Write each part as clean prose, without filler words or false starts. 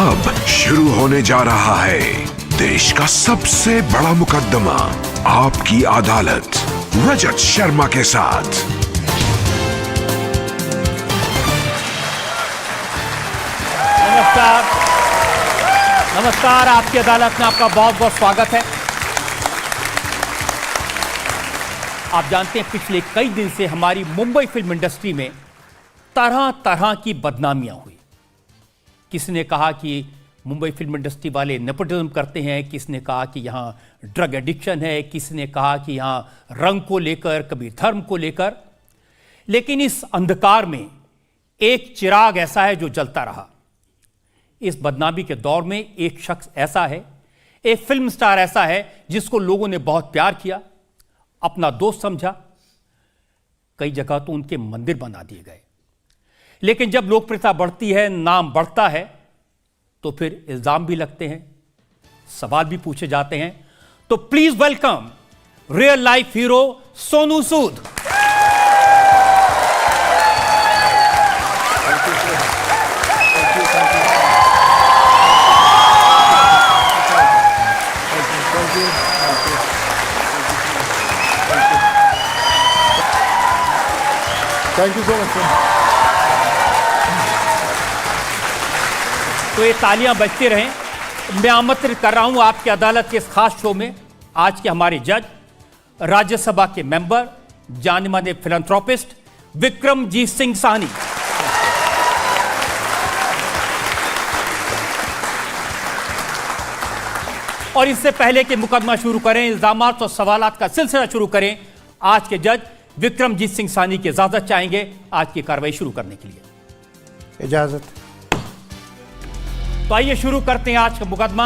अब शुरू होने जा रहा है देश का सबसे बड़ा मुकदमा, आपकी अदालत, रजत शर्मा के साथ। नमस्कार, नमस्कार। आपकी अदालत में आपका बहुत बहुत स्वागत है। आप जानते हैं पिछले कई दिन से हमारी मुंबई फिल्म इंडस्ट्री में तरह तरह की बदनामियां हुई। किसने कहा कि मुंबई फिल्म इंडस्ट्री वाले नेपोटिज्म करते हैं, किसने कहा कि यहाँ ड्रग एडिक्शन है, किसने कहा कि यहाँ रंग को लेकर, कभी धर्म को लेकर। लेकिन इस अंधकार में एक चिराग ऐसा है जो जलता रहा। इस बदनामी के दौर में एक शख्स ऐसा है, एक फिल्म स्टार ऐसा है जिसको लोगों ने बहुत प्यार किया, अपना दोस्त समझा। कई जगह तो उनके मंदिर बना दिए गए। लेकिन जब लोकप्रियता बढ़ती है, नाम बढ़ता है, तो फिर इल्जाम भी लगते हैं, सवाल भी पूछे जाते हैं। तो please welcome real life hero Sonu Sood. Thank you so much sir. तो ये तालियां बजती रहें। मैं आमंत्रित कर रहा हूं आपकी अदालत के इस खास शो में आज के हमारे जज, राज्यसभा के मेंबर, जाने माने फिलैंथ्रोपिस्ट विक्रमजीत सिंह साहनी। और इससे पहले कि मुकदमा शुरू करें, इल्जामात और सवालात का सिलसिला शुरू करें, आज के जज विक्रमजीत सिंह साहनी की इजाजत चाहेंगे आज की कार्रवाई शुरू करने के लिए। इजाजत। तो आइए शुरू करते हैं आज का मुकदमा।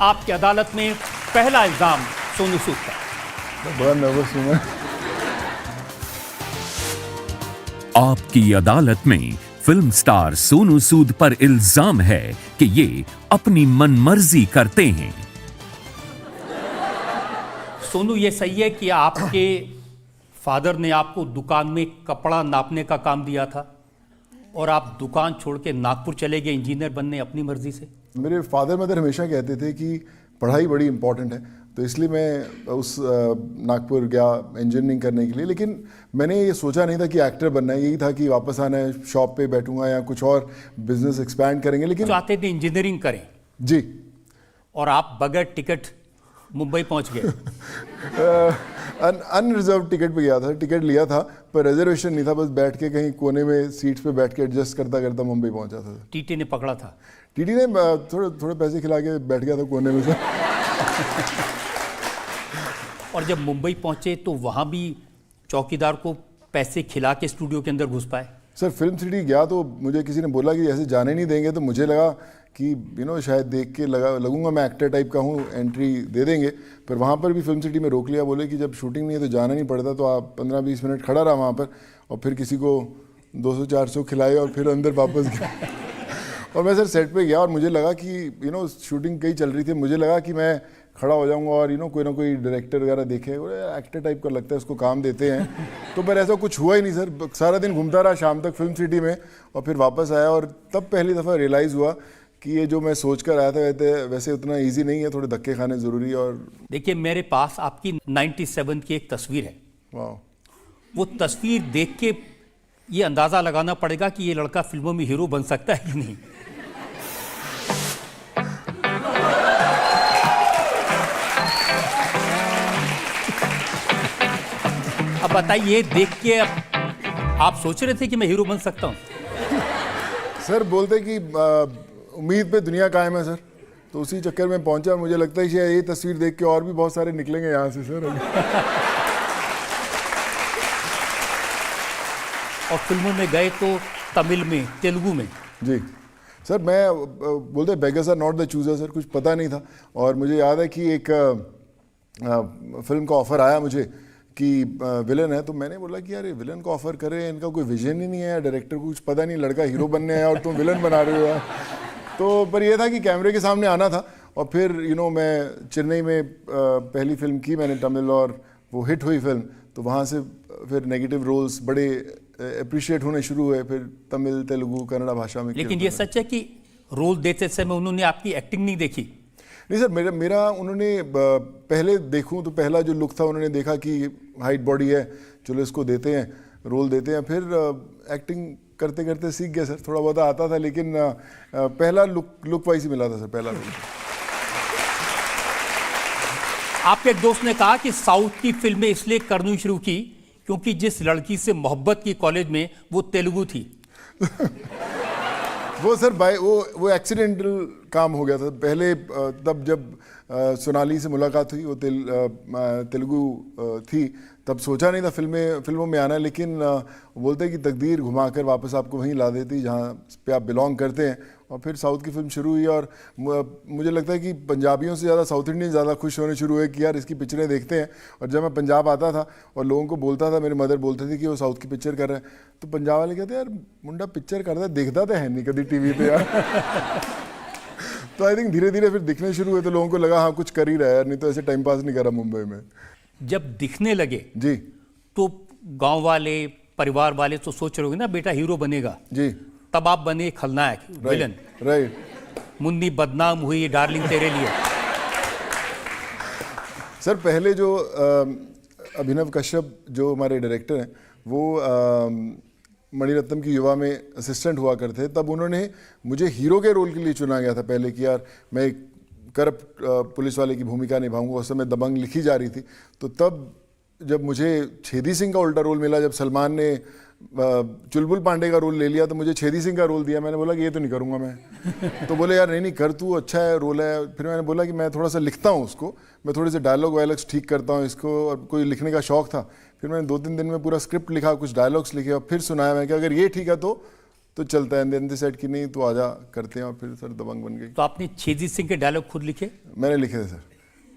आपकी अदालत में पहला इल्जाम सोनू सूद का। बड़ा नर्वस हूं मैं। आपकी अदालत में फिल्म स्टार सोनू सूद पर इल्जाम है कि ये अपनी मनमर्जी करते हैं। सोनू, ये सही है कि आपके फादर ने आपको दुकान में कपड़ा नापने का काम दिया था और आप दुकान छोड़ के नागपुर चले गए इंजीनियर बनने अपनी मर्जी से? मेरे फादर मदर हमेशा कहते थे कि पढ़ाई बड़ी इंपॉर्टेंट है, तो इसलिए मैं उस नागपुर गया इंजीनियरिंग करने के लिए। लेकिन मैंने ये सोचा नहीं था कि एक्टर बनना है, यही था कि वापस आना है, शॉप पे बैठूंगा या कुछ और बिजनेस एक्सपैंड करेंगे। लेकिन चाहते थे इंजीनियरिंग करें जी, और आप बगैर टिकट मुंबई पहुंच गए। अनरिजर्व टिकट पे गया था, टिकट लिया था पर रिजर्वेशन नहीं था, बस बैठ के कहीं कोने में सीट्स पे बैठ के एडजस्ट करता करता मुंबई पहुंचा था। टीटी ने पकड़ा था? टीटी ने थोड़े थोड़े पैसे खिला के बैठ गया था कोने में से। और जब मुंबई पहुंचे तो वहां भी चौकीदार को पैसे खिला के स्टूडियो के अंदर घुस पाए? सर फिल्म सिटी गया तो मुझे किसी ने बोला कि ऐसे जाने नहीं देंगे, तो मुझे लगा कि शायद देख के लगूंगा मैं एक्टर टाइप का हूँ, एंट्री दे देंगे। पर वहाँ पर भी फिल्म सिटी में रोक लिया, बोले कि जब शूटिंग नहीं है तो जाना नहीं पड़ता। तो आप 15-20 मिनट खड़ा रहा वहाँ पर और फिर किसी को 200-400 खिलाए और फिर अंदर वापस गया। और मैं सर सेट पे गया और मुझे लगा कि शूटिंग कहीं चल रही थी, मुझे लगा कि मैं खड़ा हो जाऊंगा और कोई ना कोई डायरेक्टर वगैरह देखे, एक्टर टाइप का लगता है, उसको काम देते हैं। तो पर ऐसा कुछ हुआ ही नहीं सर। सारा दिन घूमता रहा शाम तक फिल्म सिटी में और फिर वापस आया और तब पहली दफ़ा रियलाइज़ हुआ कि ये जो मैं सोच कर आया था वैसे उतना इजी नहीं है, थोड़े धक्के खाने ज़रूरी है। और देखिए, मेरे पास आपकी 97 की एक तस्वीर है। वाह। वो तस्वीर देख के ये अंदाज़ा लगाना पड़ेगा कि ये लड़का फिल्मों में हीरो बन सकता है कि नहीं। अब बताइए, देख के आप सोच रहे थे कि मैं हीरो बन सकता हूँ? सर बोलते कि उम्मीद पे दुनिया कायम है सर, तो उसी चक्कर में पहुंचा। मुझे लगता है शायद ये तस्वीर देख के और भी बहुत सारे निकलेंगे यहाँ से सर। और फिल्मों में गए तो तमिल में, तेलुगु में? जी सर, मैं बोलते beggars are not the chooser sir, कुछ पता नहीं था। और मुझे याद है कि एक फिल्म का ऑफर आया मुझे कि विलन है, तो मैंने बोला कि यार ये विलन को ऑफर करे, इनका कोई विजन ही नहीं है, डायरेक्टर को कुछ पता नहीं, लड़का हीरो बनने आया और तुम विलन बना रहे हो यार। तो पर यह था कि कैमरे के सामने आना था। और फिर मैं चेन्नई में पहली फिल्म की मैंने तमिल, और वो हिट हुई फिल्म, तो वहाँ से फिर नेगेटिव रोल्स बड़े अप्रिशिएट होने शुरू हुए, फिर तमिल, तेलुगु, कन्नड़ा भाषा में। लेकिन ये सच है कि रोल देते समय उन्होंने आपकी एक्टिंग नहीं देखी? नहीं सर, मेरा उन्होंने पहले देखूं तो पहला जो लुक था उन्होंने देखा कि हाइट बॉडी है, चलो इसको देते हैं, रोल देते हैं। फिर एक्टिंग करते करते सीख गया सर, थोड़ा बहुत आता था, लेकिन पहला लुक वाइज ही मिला था सर, पहला रोल। आपके एक दोस्त ने कहा कि साउथ की फिल्में इसलिए करनी शुरू की क्योंकि जिस लड़की से मोहब्बत की कॉलेज में वो तेलुगु थी। वो सर वो एक्सीडेंटल काम हो गया था पहले। तब जब सोनाली से मुलाकात हुई, वो तेलुगु थी, तब सोचा नहीं था फिल्मों में आना, लेकिन बोलते हैं कि तकदीर घुमाकर वापस आपको वहीं ला देती जहाँ पे आप बिलोंग करते हैं। और फिर साउथ की फिल्म शुरू हुई, और मुझे लगता है कि पंजाबियों से ज़्यादा साउथ इंडियन ज़्यादा खुश होने शुरू हुए कि यार इसकी पिक्चरें देखते हैं। और जब मैं पंजाब आता था और लोगों को बोलता था, मेरी मदर बोलते थे कि वो साउथ की पिक्चर कर रहे हैं, तो पंजाब वाले कहते यार मुंडा पिक्चर करता है, देखता तो है नहीं कभी टीवी पे यार। तो आई थिंक धीरे धीरे फिर दिखने शुरू हुए, तो लोगों को लगा हाँ कुछ कर ही रहा है यार, नहीं तो ऐसे टाइम पास नहीं करा मुंबई में। जब दिखने लगे जी, तो गांव वाले, परिवार वाले तो सोच रहे होंगे ना बेटा हीरो बनेगा जी, तब आप बने खलनायक, विलन। राइट। मुन्नी बदनाम हुई, डार्लिंग तेरे लिए। सर पहले जो अभिनव कश्यप जो हमारे डायरेक्टर हैं, वो मणिरत्नम की युवा में असिस्टेंट हुआ करते, तब उन्होंने मुझे हीरो के रोल के लिए चुना गया था पहले कि यार मैं एक करप्ट पुलिस वाले की भूमिका निभाऊंगा। उस समय दबंग लिखी जा रही थी, तो तब जब मुझे छेदी सिंह का उल्टा रोल मिला, जब सलमान ने चुलबुल पांडे का रोल ले लिया, तो मुझे छेदी सिंह का रोल दिया। मैंने बोला कि ये तो नहीं करूँगा मैं। तो बोले यार नहीं कर, तू अच्छा है, रोल है। फिर मैंने बोला कि मैं थोड़ा सा लिखता हूँ उसको, मैं थोड़े से डायलॉग वायलॉग्स ठीक करता हूँ इसको, और कोई लिखने का शौक था। फिर मैंने 2-3 दिन में पूरा स्क्रिप्ट लिखा, कुछ डायलॉग्स लिखे, और फिर सुनाया मैं कि अगर ये ठीक है तो चलता है। देन सेट कि नहीं तो आजा करते हैं, और फिर सर दबंग बन गई। तो आपने छेदी सिंह के डायलॉग खुद लिखे? मैंने लिखे थे सर,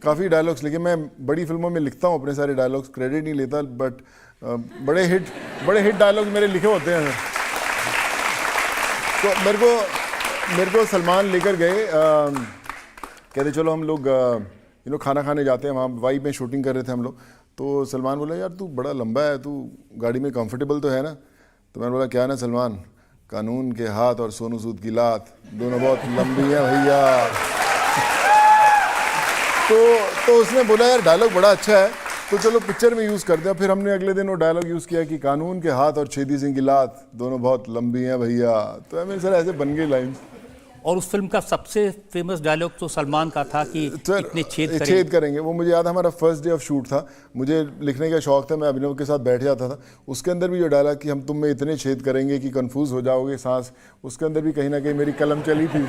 काफ़ी डायलॉग्स लिखे। मैं बड़ी फिल्मों में लिखता हूँ अपने सारे डायलॉग्स, क्रेडिट नहीं लेता, बट बड़े हिट डायलॉग्स मेरे लिखे होते हैं सर। तो मेरे को सलमान लेकर गए, कहते चलो हम लोग खाना खाने जाते हैं, वहाँ वाई में शूटिंग कर रहे थे हम लोग। तो सलमान बोला यार तू बड़ा लंबा है, तू गाड़ी में कंफर्टेबल तो है ना? तो मैंने बोला क्या ना सलमान, कानून के हाथ और सोनू सूद की लात दोनों बहुत लंबी हैं भैया। तो उसने बोला यार डायलॉग बड़ा अच्छा है, तो चलो पिक्चर में यूज़ करते हैं। फिर हमने अगले दिन वो डायलॉग यूज़ किया कि कानून के हाथ और छेदी सिंह की लात दोनों बहुत लंबी हैं भैया। तो मेरे सर ऐसे बन गई लाइन। और उस फिल्म का सबसे फेमस डायलॉग तो सलमान का था कि इतने छेद करेंगे। वो मुझे याद है, हमारा फर्स्ट डे ऑफ शूट था, मुझे लिखने का शौक था, मैं अभिनव के साथ बैठ जाता था। उसके अंदर भी जो डायलॉग कि हम तुम में इतने छेद करेंगे कि कंफ्यूज हो जाओगे सांस, उसके अंदर भी कहीं ना कहीं मेरी कलम चली थी।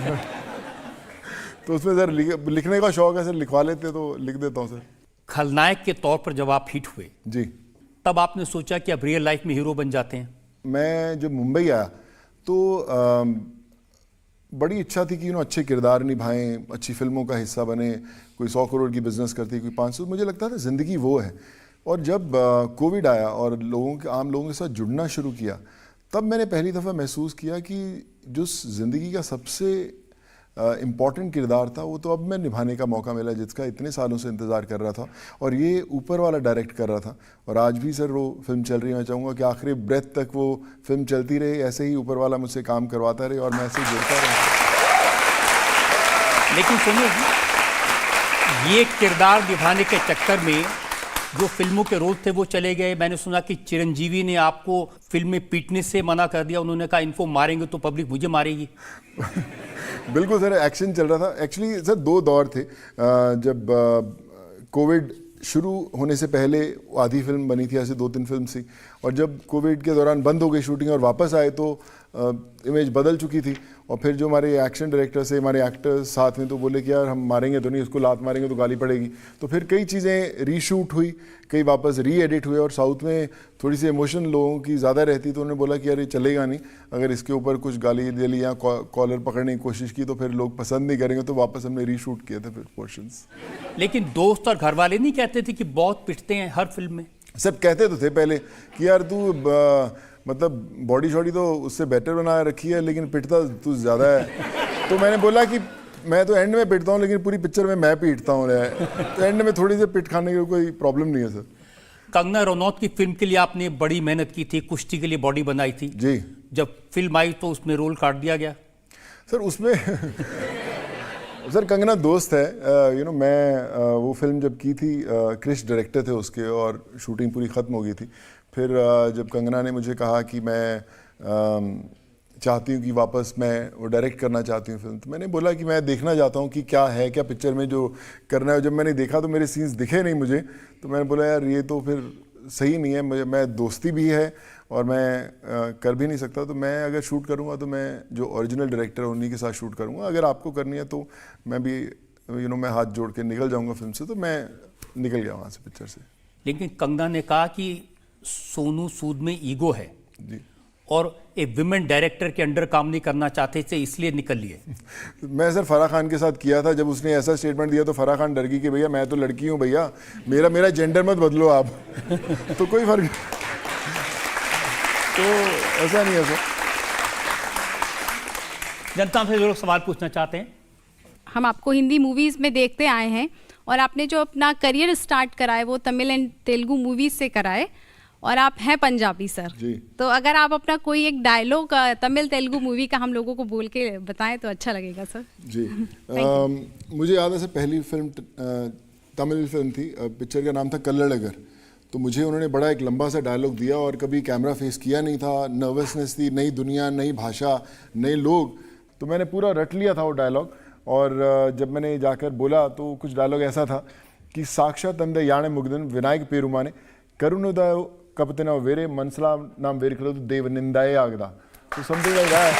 तो उसमें सर लिखने का शौक है सर, लिखवा लेते तो लिख देता हूँ सर। खलनायक के तौर पर जब आप हिट हुए जी, तब आपने सोचा कि अब रियल लाइफ में हीरो बन जाते हैं? मैं जब मुंबई आया तो बड़ी इच्छा थी कि अच्छे किरदार निभाएं, अच्छी फिल्मों का हिस्सा बने, कोई 100 करोड़ की बिजनेस करती, कोई 500। मुझे लगता था ज़िंदगी वो है। और जब कोविड आया और आम लोगों के साथ जुड़ना शुरू किया, तब मैंने पहली दफ़ा महसूस किया कि जो ज़िंदगी का सबसे इम्पॉर्टेंट किरदार था वो तो अब मैं निभाने का मौका मिला, जिसका इतने सालों से इंतज़ार कर रहा था, और ये ऊपर वाला डायरेक्ट कर रहा था। और आज भी सर वो फिल्म चल रही है, मैं चाहूँगा कि आखिरी ब्रेथ तक वो फिल्म चलती रहे, ऐसे ही ऊपर वाला मुझसे काम करवाता रहे और मैं ऐसे ही जुड़ता रहा। लेकिन सुनिए, ये किरदार निभाने के चक्कर में जो फिल्मों के रोल थे वो चले गए। मैंने सुना कि चिरंजीवी ने आपको फिल्म में पीटने से मना कर दिया, उन्होंने कहा इनको मारेंगे तो पब्लिक मुझे मारेगी। बिल्कुल सर, एक्शन चल रहा था। एक्चुअली सर 2 दौर थे। जब कोविड शुरू होने से पहले आधी फिल्म बनी थी, ऐसे 2-3 फिल्म थी, और जब कोविड के दौरान बंद हो गई शूटिंग और वापस आए तो इमेज बदल चुकी थी। और फिर जो हमारे एक्शन डायरेक्टर से हमारे एक्टर्स साथ में तो बोले कि यार हम मारेंगे तो नहीं, उसको लात मारेंगे तो गाली पड़ेगी। तो फिर कई चीज़ें रीशूट हुई, कई वापस री एडिट हुए, और साउथ में थोड़ी सी इमोशन लोगों की ज़्यादा रहती, तो उन्होंने बोला कि यार ये चलेगा नहीं, अगर इसके ऊपर कुछ गाली दे ली या कॉलर पकड़ने की कोशिश की तो फिर लोग पसंद नहीं करेंगे। तो वापस हमने रीशूट किए थे फिर पोर्शंस। लेकिन दोस्त और घर वाले नहीं कहते थे कि बहुत पिटते हैं हर फिल्म में? सब कहते तो थे पहले कि यार तू मतलब बॉडी शॉडी तो उससे बेटर बना रखी है, लेकिन पिटता तू ज़्यादा है। तो मैंने बोला कि मैं तो एंड में पिटता हूँ, लेकिन पूरी पिक्चर में मैं पीटता हूँ। तो एंड में थोड़ी सी पिट खाने की कोई प्रॉब्लम नहीं है सर। कंगना रनौत की फिल्म के लिए आपने बड़ी मेहनत की थी, कुश्ती के लिए बॉडी बनाई थी जी। जब फिल्म आई तो उसमें रोल काट दिया गया? सर उसमें सर कंगना दोस्त है, मैं वो फिल्म जब की थी, क्रिश डायरेक्टर थे उसके और शूटिंग पूरी ख़त्म हो गई थी। फिर जब कंगना ने मुझे कहा कि मैं चाहती हूँ कि वापस मैं वो डायरेक्ट करना चाहती हूँ फिल्म, तो मैंने बोला कि मैं देखना चाहता हूँ कि क्या है, क्या पिक्चर में जो करना है। जब मैंने देखा तो मेरे सीन्स दिखे नहीं मुझे, तो मैंने बोला यार ये तो फिर सही नहीं है, मैं दोस्ती भी है और मैं कर भी नहीं सकता, तो मैं अगर शूट करूँगा तो मैं जो ओरिजिनल डायरेक्टर है उन्हीं के साथ शूट करूँगा। अगर आपको करनी है तो मैं भी मैं हाथ जोड़ के निकल जाऊँगा फिल्म से। तो मैं निकल गया वहाँ से पिक्चर से। लेकिन कंगना ने कहा कि सोनू सूद में ईगो है जी, और एक विमेन डायरेक्टर के अंडर काम नहीं करना चाहते थे, इसलिए निकल लिए। मैं सर फराह खान के साथ किया था, जब उसने ऐसा स्टेटमेंट दिया तो फराह खान डर गई कि भैया मैं तो लड़की हूँ भैया, मेरा जेंडर मत बदलो आप। तो कोई फर्क नहीं, तो ऐसा नहीं है सर। जनता से जो लोग सवाल पूछना चाहते हैं। हम आपको हिंदी मूवीज़ में देखते आए हैं और आपने जो अपना करियर स्टार्ट करा है वो तमिल एंड तेलुगु मूवीज़ से करा है, और आप हैं पंजाबी सर जी। तो अगर आप अपना कोई एक डायलॉग तमिल तेलुगु मूवी का हम लोगों को बोल के बताएं तो अच्छा लगेगा सर। जी मुझे याद है सर, पहली फिल्म तमिल फिल्म थी, पिक्चर का नाम था कल्लड़गर। तो मुझे उन्होंने बड़ा एक लंबा सा डायलॉग दिया और कभी कैमरा फेस किया नहीं था, नर्वसनेस थी, नई दुनिया, नई भाषा, नए लोग, तो मैंने पूरा रट लिया था वो डायलॉग। और जब मैंने जाकर बोला तो कुछ डायलॉग ऐसा था कि साक्षात अंदे याने मुग्धन विनायक पेरुमाने करुणोदय कपतना वेरे मनसला नाम वेर करो तो देव निंदाए आगदा, तो समथिंग लाइक दैट।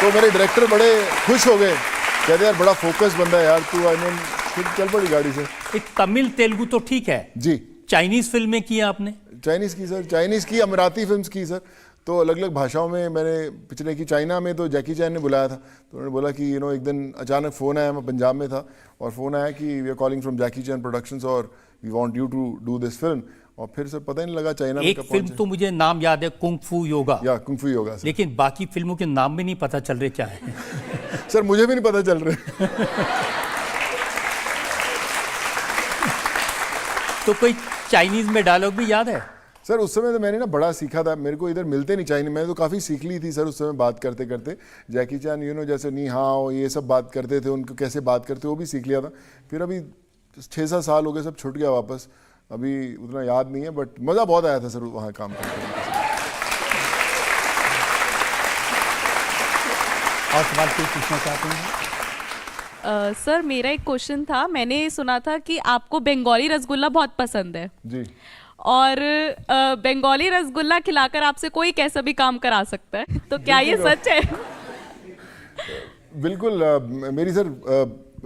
तो मेरे डायरेक्टर बड़े खुश हो गए, कहते यार बड़ा फोकस बंदा है यार तू, आई मीन खुद चल पड़ी गाड़ी से। एक तमिल तेलुगु तो ठीक है जी, चाइनीज फिल्में की आपने? चाइनीज़ की सर, चाइनीज़ की, अमराती फिल्म्स की सर, तो अलग अलग भाषाओं में मैंने पिछले की। चाइना में तो जैकी चैन ने बुलाया था, तो उन्होंने बोला कि एक दिन अचानक फ़ोन आया, मैं पंजाब में था और फ़ोन आया कि we are calling from Jackie Chan productions और we want you to do this film. और फिर सर पता ही नहीं लगा चाइना में एक कब फिल्म पहुंचे। तो मुझे नाम याद है, कुंग फू योगा, या कुंग फू योगा सर। लेकिन बाकी फिल्मों के नाम भी नहीं पता चल रहे क्या है। सर मुझे भी नहीं पता चल रहे। तो कोई चाइनीज में डायलॉग भी याद है? सर उस समय तो मैंने ना बड़ा सीखा था, मेरे को इधर मिलते नहीं चाइनीज, मैंने तो काफ़ी सीख ली थी सर उस समय बात करते करते। जैकी चैन जैसे नी हाँ ये सब बात करते थे, उनको कैसे बात करते वो भी सीख लिया था। फिर अभी 6-7 साल हो गए, सब छूट गया वापस, अभी उतना याद नहीं है, बट मज़ा बहुत आया था सर वहाँ काम करते। और सवाल कोई पूछना चाहते हैं? सर मेरा एक क्वेश्चन था, मैंने सुना था कि आपको बंगाली रसगुल्ला बहुत पसंद है जी, और बंगाली रसगुल्ला खिलाकर आपसे कोई कैसा भी काम करा सकता है, तो क्या ये सच है? बिल्कुल। मेरी सर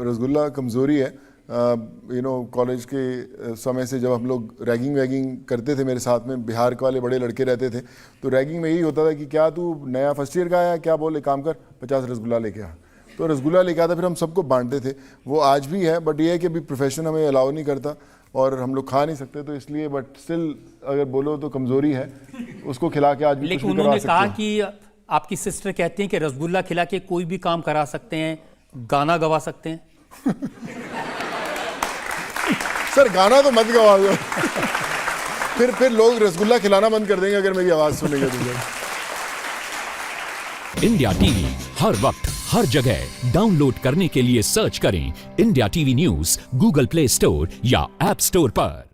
रसगुल्ला कमज़ोरी है। कॉलेज के समय से जब हम लोग रैगिंग वैगिंग करते थे, मेरे साथ में बिहार के वाले बड़े लड़के रहते थे, तो रैगिंग में यही होता था कि क्या तू नया फर्स्ट ईयर का आया, क्या बोले काम कर 50 रसगुल्ला लेके आ। तो रसगुल्ला लेके आता, फिर हम सबको बांटते थे। वो आज भी है, बट ये है कि अभी प्रोफेशन हमें अलाउ नहीं करता और हम लोग खा नहीं सकते, तो इसलिए, बट स्टिल अगर बोलो तो कमज़ोरी है, उसको खिला के आज भी लेकिन कुछ भी करवा उन्होंने सकते कहा हैं। कि आपकी सिस्टर कहती हैं कि रसगुल्ला खिला के कोई भी काम करा सकते हैं, गाना गवा सकते हैं। सर गाना तो मत गवा दो। फिर लोग रसगुल्ला खिलाना बंद कर देंगे अगर मेरी आवाज़ सुनेंगे तो। इंडिया टीवी हर वक्त हर जगह डाउनलोड करने के लिए सर्च करें India TV news Google play store या ऐप स्टोर पर।